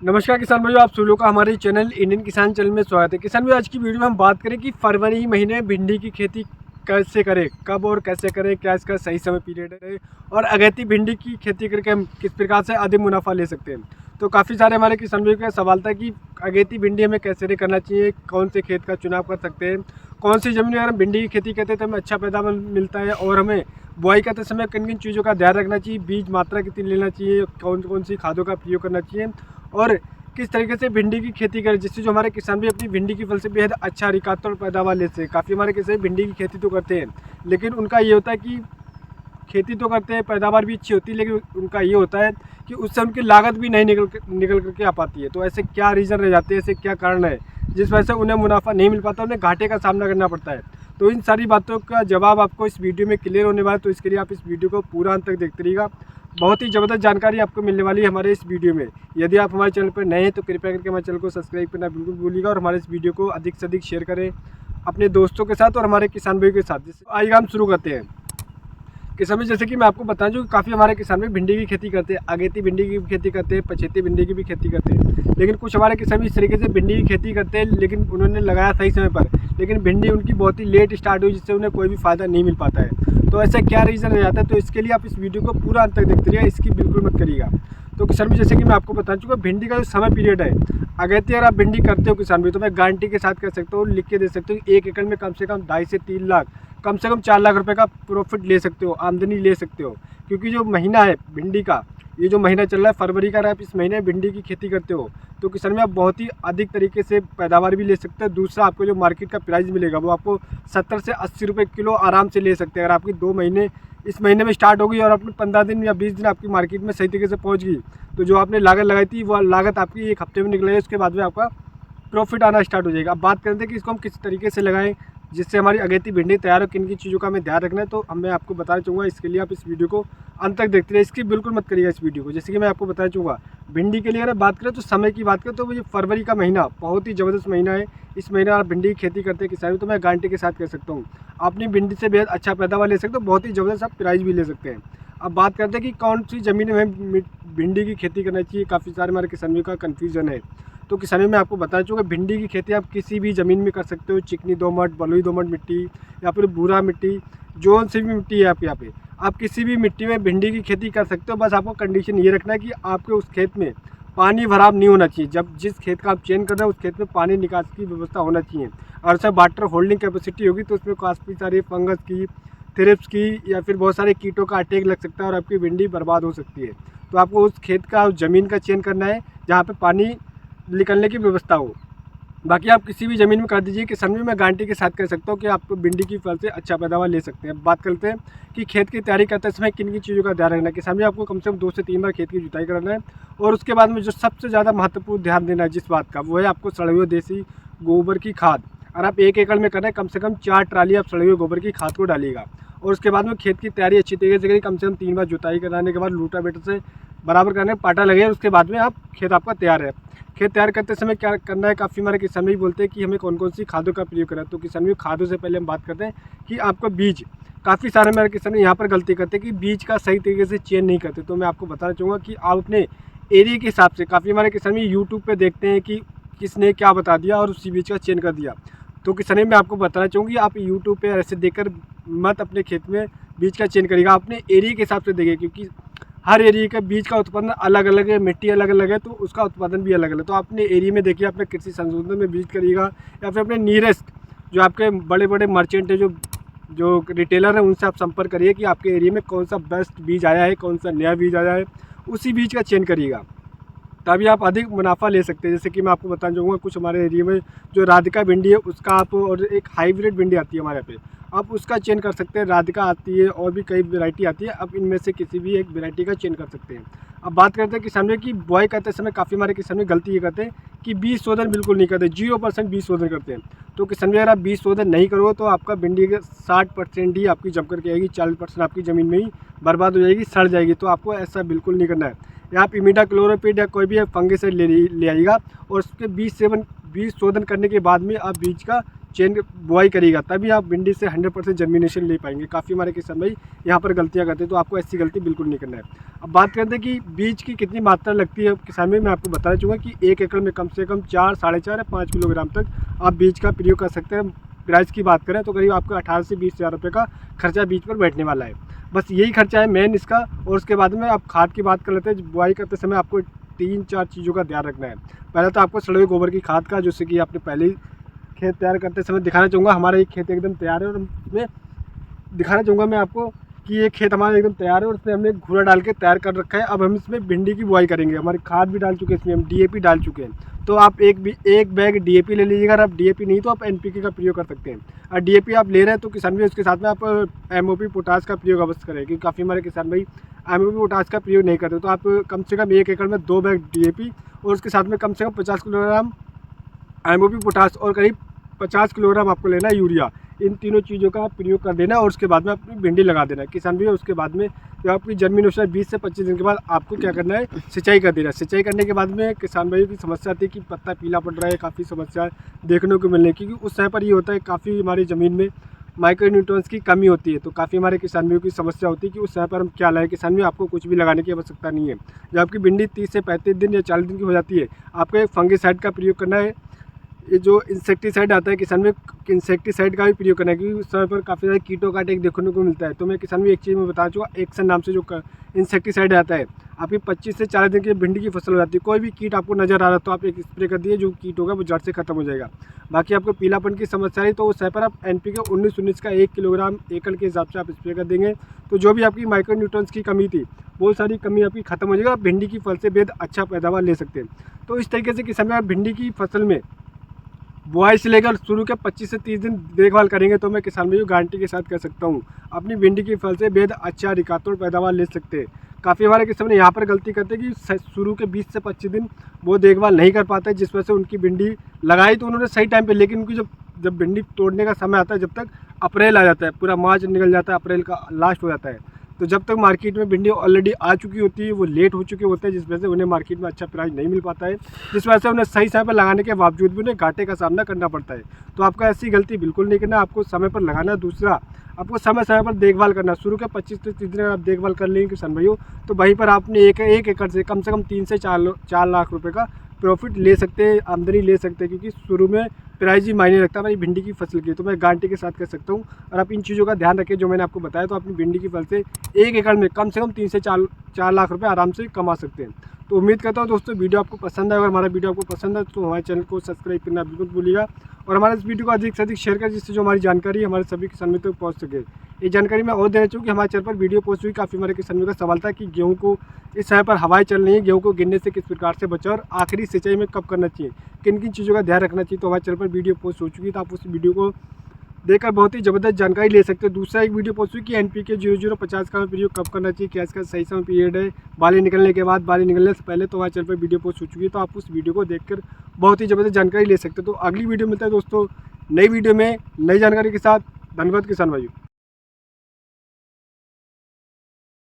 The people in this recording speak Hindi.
नमस्कार किसान भाइयों, आप सभी लोगों का हमारे चैनल इंडियन किसान चैनल में स्वागत है। किसान भाई, आज की वीडियो में हम बात करें कि फरवरी महीने भिंडी की खेती कैसे करें, कब और कैसे करें, क्या इसका सही समय पीरियड है और अगैती भिंडी की खेती करके हम किस प्रकार से अधिक मुनाफा ले सकते हैं। तो काफ़ी सारे हमारे किसान भाइयों का सवाल था कि अगैती भिंडी हमें कैसे करना चाहिए, कौन से खेत का चुनाव कर सकते हैं, कौन सी ज़मीन में अगर हम भिंडी की खेती करते हैं तो हमें अच्छा पैदावार मिलता है और हमें बुआई करते समय किन किन चीज़ों का ध्यान रखना चाहिए, बीज मात्रा कितनी लेना चाहिए, कौन कौन सी खादों का प्रयोग करना चाहिए और किस तरीके से भिंडी की खेती करें जिससे जो हमारे किसान भी अपनी भिंडी की फसल से बेहद अच्छा रिकार्ड पैदावार लेते हैं। काफ़ी हमारे किसान भिंडी की खेती तो करते हैं, लेकिन उनका ये होता है कि खेती तो करते हैं, पैदावार भी अच्छी होती है, लेकिन उनका ये होता है कि उससे उनकी लागत भी नहीं निकल करके आ पाती है। तो ऐसे क्या रीज़न रह जाते हैं, ऐसे क्या कारण है जिस वजह से उन्हें मुनाफा नहीं मिल पाता, उन्हें घाटे का सामना करना पड़ता है। तो इन सारी बातों का जवाब आपको इस वीडियो में क्लियर होने वाला है, तो इसके लिए आप इस वीडियो को पूरा अंत तक देखते रहिएगा। बहुत ही ज़बरदस्त जानकारी आपको मिलने वाली है हमारे इस वीडियो में। यदि आप हमारे चैनल पर नए हैं तो कृपया करके हमारे चैनल को सब्सक्राइब करना बिल्कुल भूलिएगा और हमारे इस वीडियो को अधिक से अधिक शेयर करें अपने दोस्तों के साथ और हमारे किसान भाइयों के साथ। जिससे आइए हम शुरू करते हैं। किसान भाई, जैसे कि मैं आपको बताऊं जो काफ़ी हमारे किसान भाई भिंडी की खेती करते हैं, अगेती भिंडी की भी खेती करते हैं, पछेती भिंडी की भी खेती करते हैं, लेकिन कुछ हमारे किसान भी इस तरीके से भिंडी की खेती करते हैं लेकिन उन्होंने लगाया सही समय पर, लेकिन भिंडी उनकी बहुत ही लेट स्टार्ट हुई जिससे उन्हें कोई भी फ़ायदा नहीं मिल पाता है। तो ऐसा क्या रीज़न रह जाता है, तो इसके लिए आप इस वीडियो को पूरा अंत तक देखते रहिएगा, इसकी बिल्कुल मत करिएगा। तो किसान भी, जैसे कि मैं आपको बता चुका, भिंडी का जो समय पीरियड है, अगेती अगर आप भिंडी करते हो किसान भी, तो मैं गारंटी के साथ कर सकता हूँ, लिख के दे सकते हो, 1 एकड़ में कम से कम 2.5 से 3 लाख, कम से कम 4 लाख रुपए का प्रॉफिट ले सकते हो, आमदनी ले सकते हो। क्योंकि जो महीना है भिंडी का, ये जो महीना चल रहा है फरवरी का, आप इस महीने भिंडी की खेती करते हो तो किसान में आप बहुत ही अधिक तरीके से पैदावार भी ले सकते हैं। दूसरा, आपको जो मार्केट का प्राइस मिलेगा वो आपको 70 से 80 रुपये किलो आराम से ले सकते हैं। अगर आपकी 2 महीने इस महीने में स्टार्ट होगी और आपने 15 दिन या 20 दिन आपकी मार्केट में सही तरीके से पहुँच गई, तो जो आपने लागत लगाई थी वो लागत आपकी 1 हफ्ते में निकलेगी, उसके बाद में आपका प्रॉफिट आना स्टार्ट हो जाएगा। अब बात करते हैं कि इसको हम किस तरीके से लगाएं जिससे हमारी अगेती भिंडी तैयार हो, किन किन चीज़ों का हमें ध्यान रखना है, तो मैं आपको बताना चाहूँगा। इसके लिए आप इस वीडियो को अंत तक देखते रहिए, इसकी बिल्कुल मत करिएगा इस वीडियो को। जैसे कि मैं आपको बताना चाहूँगा, भिंडी के लिए अगर बात करें तो समय की बात करें तो ये फरवरी का महीना बहुत ही ज़बरदस्त महीना है। इस महीने आप भिंडी की खेती करते हैं किसान, तो मैं गारंटी के साथ कह सकता हूँ अपनी भिंडी से बेहद अच्छा पैदावार ले सकते हो, बहुत ही ज़बरदस्त आप प्राइस भी ले सकते हैं। अब बात करते हैं कि कौन सी ज़मीन में भिंडी की खेती करना चाहिए। काफ़ी सारे हमारे किसानों का कन्फ्यूज़न है, तो किसानों में आपको बताना चाहूँगा, भिंडी की खेती आप किसी भी ज़मीन में कर सकते हो, चिकनी दोमट, बलुई दोमट मिट्टी या फिर भूरा मिट्टी, जो सी भी मिट्टी है आप यहाँ पे, आप किसी भी मिट्टी में भिंडी की खेती कर सकते हो। बस आपको कंडीशन ये रखना है कि आपके उस खेत में पानी भराव नहीं होना चाहिए। जब जिस खेत का आप चयन कर रहे हो उस खेत में पानी निकास की व्यवस्था होना चाहिए, और सब वाटर होल्डिंग कैपेसिटी होगी तो उसमें काफ़ी सारी फंगस की, थ्रिप्स की या फिर बहुत सारे कीटों का अटैक लग सकता है और आपकी भिंडी बर्बाद हो सकती है। तो आपको उस खेत का, उस ज़मीन का चयन करना है जहाँ पे पानी निकलने की व्यवस्था हो। बाकी आप किसी भी ज़मीन में कर दीजिए, किसान भी मैं गारंटी के साथ कह सकता हूँ कि आपको भिंडी की फसल से अच्छा पैदावार ले सकते हैं। बात करते हैं कि खेत की तैयारी करते समय किन किन चीज़ों का ध्यान रखना है। किसान भी आपको कम से कम 2 से 3 बार खेत की जुताई कराना है, और उसके बाद में जो सबसे ज़्यादा महत्वपूर्ण ध्यान देना है जिस बात का, वो है आपको सड़े हुए देसी गोबर की खाद। अगर आप 1 एकड़ में कर रहे हैं, कम से कम 4 ट्राली आप सड़े हुए गोबर की खाद को डालिएगा। और उसके बाद में खेत की तैयारी अच्छी तरीके से करिए, कम से कम 3 बार जुताई कराने के बाद लूटावेटर से बराबर करने पाटा लगे, उसके बाद में आप खेत आपका तैयार है। खेत तैयार करते समय क्या करना है, काफ़ी हमारे किसान भी बोलते हैं कि हमें कौन कौन सी खादों का प्रयोग करें। तो किसान भी खादों से पहले हम बात करते हैं कि आपका बीज, काफ़ी सारे हमारे किसान यहाँ पर गलती करते हैं कि बीज का सही तरीके से चयन नहीं करते। तो मैं आपको बताना चाहूँगा कि आप अपने एरिया के हिसाब से, काफ़ी हमारे किसान भी यूट्यूब पर देखते हैं कि किसने क्या बता दिया और उसी बीज का चयन कर दिया। तो किसान मैं आपको बताना चाहूँगी, आप यूट्यूब पर ऐसे देखकर मत अपने खेत में बीज का चयन करिएगा, अपने एरिया के हिसाब से देखिए, क्योंकि हर एरिया का बीज का उत्पादन अलग अलग है, मिट्टी अलग अलग है, तो उसका उत्पादन भी अलग अलग है। तो अपने एरिया में देखिए, अपने कृषि संशोधन में बीज करिएगा, या फिर अपने नियरेस्ट जो आपके बड़े बड़े मर्चेंट है, जो रिटेलर है, उनसे आप संपर्क करिए कि आपके एरिया में कौन सा बेस्ट बीज आया है, कौन सा नया बीज आया है, उसी बीज का चयन करिएगा, तभी आप अधिक मुनाफा ले सकते हैं। जैसे कि मैं आपको बताना चाहूँगा, कुछ हमारे एरिया में जो राधिका भिंडी है उसका आप, और एक हाइब्रिड भिंडी आती है हमारे यहाँ पे, आप उसका चयन कर सकते हैं। राधिका आती है और भी कई वैरायटी आती है, आप इनमें से किसी भी एक वैरायटी का चयन कर सकते हैं। अब बात करते हैं किसान की बुआई करते समय काफ़ी हमारे किसान गलती ये करते हैं कि बीज शोधन बिल्कुल नहीं करते, 0% बीज शोधन करते हैं। तो किसान अगर आप बीज शोधन नहीं करोगे तो आपका भिंडी के 60% ही आपकी जम करके आएगी, 40% आपकी ज़मीन में ही बर्बाद हो जाएगी, सड़ जाएगी। तो आपको ऐसा बिल्कुल नहीं करना है। या आप इमिडाक्लोरोपिड या कोई भी फंगिसाइड ले आइएगा, और उसके बीज शोधन करने के बाद में आप बीज का चेन बुआई करिएगा, तभी आप भिंडी से 100% जर्मिनेशन ले पाएंगे। काफ़ी हमारे किसान भाई यहाँ पर गलतियाँ करते हैं, तो आपको ऐसी गलती बिल्कुल नहीं करना है। अब बात करते हैं कि बीज की कितनी मात्रा लगती है किसान भाई, मैं आपको बताना चाहूँगा कि 1 एकड़ में कम से कम 4, 4.5 या 5 किलोग्राम तक आप बीज का प्रयोग कर सकते हैं। प्राइस की बात करें तो करीब आपको 18 से 20 हज़ार रुपये का खर्चा बीज पर बैठने वाला है। बस यही खर्चा है मेन इसका। और उसके बाद में आप खाद की बात कर लेते हैं। बुआई करते समय आपको 3-4 चीज़ों का ध्यान रखना है। पहले तो आपको सड़े हुए गोबर की खाद का, जैसे कि आपने पहले ही खेत तैयार करते समय दिखाना चाहूँगा, हमारा ये खेत एकदम तैयार है और मैं दिखाना चाहूँगा मैं आपको कि ये खेत हमारा एकदम तैयार है और इसमें हमने घूरा डाल के तैयार कर रखा है। अब हम इसमें भिंडी की बुआई करेंगे। हमारी खाद भी डाल चुके हैं, इसमें हम DAP डाल चुके हैं। तो आप एक बैग DAP ले लीजिएगा। अगर आप DAP नहीं तो आप NPK का प्रयोग कर सकते हैं। और DAP आप ले रहे हैं तो किसान भाई उसके साथ में आप MOP पोटास का प्रयोग अवश्य करें, क्योंकि काफ़ी हमारे किसान भाई MOP पोटास का प्रयोग नहीं करते। तो आप कम से कम 1 एकड़ में 2 बैग DAP और उसके साथ में कम से कम 50 किलोग्राम MOP पोटास और करीब 50 किलोग्राम आपको लेना है यूरिया। इन तीनों चीज़ों का प्रयोग कर देना और उसके बाद में अपनी भिंडी लगा देना है किसान भैया। उसके बाद में जब आपकी जमीन हो 20 से 25 दिन के बाद आपको क्या करना है, सिंचाई कर देना है। सिंचाई करने के बाद में किसान भाइयों की समस्या आती है कि पत्ता पीला पड़ रहा है, काफ़ी समस्या देखने को मिलने की, क्योंकि उस समय पर ये होता है काफ़ी हमारी ज़मीन में माइक्रोन्यूट्रिएंट्स की कमी होती है। तो काफ़ी हमारे किसान भाइयों की समस्या होती है कि उस समय पर हम क्या लाएं। किसान भाई आपको कुछ भी लगाने की आवश्यकता नहीं है। जब आपकी भिंडी 30 से 35 दिन या 40 दिन की हो जाती है, आपको एक फंगिसाइड का प्रयोग करना है। ये जो इंसेक्टिसाइड आता है किसान में, इंसेक्टिसाइड का भी प्रयोग करना है, क्योंकि उस समय पर काफ़ी सारे कीटों का अटैक देखने को मिलता है। तो मैं किसान में एक चीज़ में बता चुका, एक्सन नाम से जो इंसेक्टिसाइड आता है, आपकी 25 से 40 दिन की भिंडी की फसल हो जाती है, कोई भी कीट आपको नज़र आ रहा है तो आप एक स्प्रे कर दिए, जो कीट होगा वो जड़ से खत्म हो जाएगा। बाकी आपको पीलापन की समस्या है तो उस समय पर आप NPK 19-19 का 1 किलोग्राम एकड़ के हिसाब से आप स्प्रे कर देंगे। तो जो भी आपकी माइक्रोन्यूट्रिएंट्स की कमी थी वो सारी कमी आपकी खत्म हो जाएगा। भिंडी की फसल से बेहद अच्छा पैदावार ले सकते हैं। तो इस तरीके से किसान आप भिंडी की फसल में बुआई से लेकर शुरू के 25 से 30 दिन देखभाल करेंगे तो मैं किसान भाइयों गारंटी के साथ कह सकता हूँ अपनी भिंडी की फसल से बेहद अच्छा रिकातोड़ पैदावार ले सकते हैं। काफ़ी हमारे किसान यहाँ पर गलती करते हैं कि शुरू के 20 से 25 दिन वो देखभाल नहीं कर पाते, जिस वजह से उनकी भिंडी लगाई तो उन्होंने सही टाइम पे, लेकिन उनकी जब भिंडी तोड़ने का समय आता है, जब तक अप्रैल आ जाता है, पूरा मार्च निकल जाता है, अप्रैल का लास्ट हो जाता है, तो जब तक मार्केट में भिंडी ऑलरेडी आ चुकी होती है, वो लेट हो चुके होते हैं, जिस वजह से उन्हें मार्केट में अच्छा प्राइस नहीं मिल पाता है, जिस वजह से उन्हें सही समय पर लगाने के बावजूद भी उन्हें घाटे का सामना करना पड़ता है। तो आपको ऐसी गलती बिल्कुल नहीं करना, आपको समय पर लगाना। दूसरा, आपको समय समय पर देखभाल करना। शुरू के 25 से 30 दिन अगर आप देखभाल कर लेंगे किसान भाइयों, तो वहीं पर आपने एक एकड़ से कम 3 से 4 लाख रुपये का प्रॉफिट ले सकते हैं, आमदनी ले सकते हैं, क्योंकि शुरू में प्राइस ही मायने रखता है हमारी भिंडी की फसल की। तो मैं गारंटी के साथ कह सकता हूँ, और आप इन चीज़ों का ध्यान रखें जो मैंने आपको बताया, तो अपनी भिंडी की फसल से 1 एकड़ में कम से कम 3 से 4 लाख रुपए आराम से कमा सकते हैं। तो उम्मीद करता हूँ दोस्तों वीडियो आपको पसंद है। अगर हमारा वीडियो आपको पसंद है तो हमारे चैनल को सब्सक्राइब करना बिल्कुल भूलिएगा, और हमारे इस वीडियो को अधिक से अधिक शेयर करें, जिससे जो हमारी जानकारी हमारे सभी किसान मित्रों तक पहुँच सके। ये जानकारी मैं और देना चाहूँ कि हमारे चैनल पर वीडियो पोस्ट हुई, काफ़ी हमारे किसान मित्रों का सवाल था कि गेहूँ को इस समय पर हवाएं चल रही है, गेहूँ को गिरने से किस प्रकार से बचाओ और आखिरी सिंचाई में कब करना चाहिए, किन किन चीज़ों का ध्यान रखना चाहिए। तो हमारे चैनल पर वीडियो पोस्ट हो चुकी है, तो आप उस वीडियो को देखकर बहुत ही ज़बरदस्त जानकारी ले सकते हो। दूसरा एक वीडियो पोस्ट हुई कि NPK 0050 का प्रयोग कब करना चाहिए, क्या इसका सही समय पीरियड है, बाली निकलने के बाद, बाली निकलने से पहले, तो हमारे चैनल पर वीडियो पोस्ट हो चुकी है, तो आप उस वीडियो को देखकर बहुत ही ज़बरदस्त जानकारी ले सकते हो। तो अगली वीडियो मिलता है दोस्तों नई वीडियो में नई जानकारी के साथ। धन्यवाद किसान भाइयों।